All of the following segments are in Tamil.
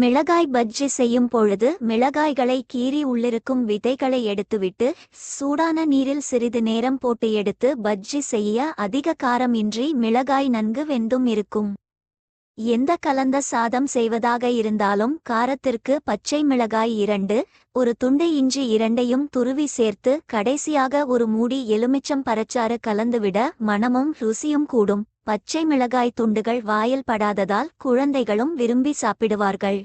மிளகாய் பஜ்ஜி செய்யும் பொழுது மிளகாய்களை கீறி உள்ளிருக்கும் விதைகளை எடுத்துவிட்டு சூடான நீரில் சிறிது நேரம் போட்டு எடுத்து பஜ்ஜி செய்ய அதிக காரம் இன்றி மிளகாய் நன்கு வெந்தும் இருக்கும். எந்த கலந்த சாதம் செய்வதாக இருந்தாலும் காரத்திற்கு பச்சை மிளகாய் 2, ஒரு துண்டு இஞ்சி 2ஐயும் துருவி சேர்த்து கடைசியாக ஒரு மூடி எலுமிச்சம் பழச்சாறு கலந்துவிட மணமும் ருசியும் கூடும். பச்சை மிளகாய் துண்டுகள் வாயில் படாததால் குழந்தைகளும் விரும்பி சாப்பிடுவார்கள்.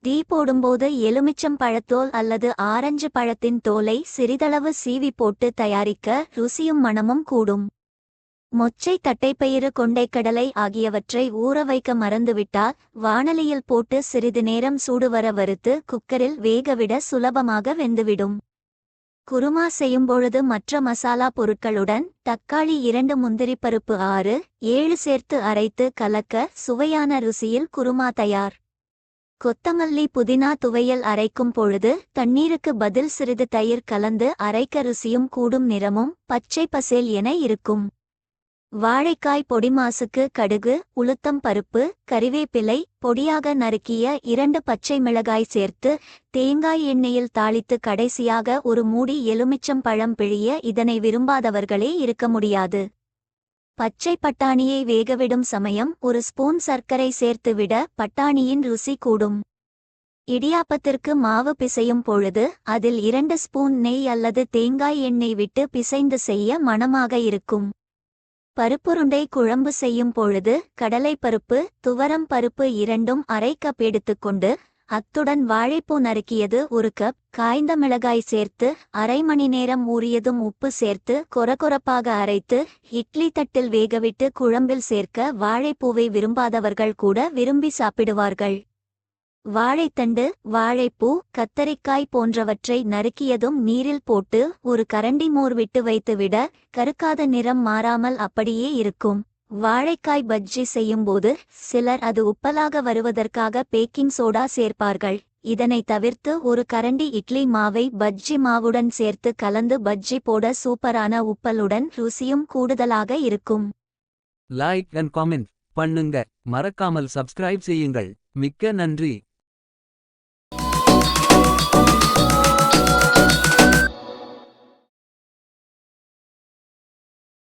டீ போடும்போது எலுமிச்சம் பழத்தோல் அல்லது ஆரஞ்சு பழத்தின் தோலை சிறிதளவு சீவி போட்டு தயாரிக்க ருசியும் மணமும் கூடும். மொச்சை, தட்டைப்பயிறு, கொண்டைக்கடலை ஆகியவற்றை ஊற வைக்க மறந்துவிட்டால் வாணலியில் போட்டு சிறிது நேரம் சூடுவர வறுத்து குக்கரில் வேகவிட சுலபமாக வெந்துவிடும். குருமா செய்யும்பொழுது மற்ற மசாலா பொருட்களுடன் தக்காளி 2, முந்திரிப்பருப்பு 6, 7 சேர்த்து அரைத்து கலக்க சுவையான ருசியில் குருமா தயார். கொத்தமல்லி, புதினா துவையல் அரைக்கும் பொழுது தண்ணீருக்கு பதில் சிறிது தயிர் கலந்து அரைக்க ருசியும் கூடும், நிறமும் பச்சை பசேல் என இருக்கும். வாழைக்காய் பொடிமாசுக்கு கடுகு, உளுத்தம் பருப்பு, கறிவேப்பிலை, பொடியாக நறுக்கிய 2 பச்சை மிளகாய் சேர்த்து தேங்காய் எண்ணெயில் தாளித்து கடைசியாக ஒரு மூடி எலுமிச்சம் பழம் பிழிய இதனை விரும்பாதவர்களே இருக்க முடியாது. பச்சை பட்டாணியை வேகவிடும் சமயம் ஒரு ஸ்பூன் சர்க்கரை சேர்த்துவிட பட்டாணியின் ருசி கூடும். இடியாப்பத்திற்கு மாவு பிசையும் பொழுது அதில் 2 ஸ்பூன் நெய் அல்லது தேங்காய் எண்ணெய் விட்டு பிசைந்து செய்ய மணமாக இருக்கும். பருப்புருண்டை குழம்பு செய்யும் பொழுது கடலைப்பருப்பு, துவரம் பருப்பு 2ம் அரை கப் எடுத்துக்கொண்டு அத்துடன் வாழைப்பூ நறுக்கியது 1 கப், காய்ந்த மிளகாய் சேர்த்து அரை மணி நேரம் ஊறியதும் உப்பு சேர்த்து கொரகொரப்பாக அரைத்து இட்லி தட்டில் வேகவிட்டு குழம்பில் சேர்க்க வாழைப்பூவை விரும்பாதவர்கள் கூட விரும்பி சாப்பிடுவார்கள். வாழைத்தண்டு, வாழைப்பூ, கத்தரிக்காய் போன்றவற்றை நறுக்கியதும் நீரில் போட்டு ஒரு கரண்டி மோர் விட்டு வைத்துவிட கருக்காத நிறம் மாறாமல் அப்படியே இருக்கும். வாழைக்காய் பஜ்ஜி செய்யும்போது சிலர் அது உப்பலாக வருவதற்காக பேக்கிங் சோடா சேர்ப்பார்கள். இதனை தவிர்த்து ஒரு கரண்டி இட்லி மாவை பஜ்ஜி மாவுடன் சேர்த்து கலந்து பஜ்ஜி போட சூப்பரான உப்பலுடன் ருசியும் கூடுதலாக இருக்கும். லைக் அண்ட் காமெண்ட் பண்ணுங்க, மறக்காமல் சப்ஸ்கிரைப் செய்யுங்கள். மிக்க நன்றி.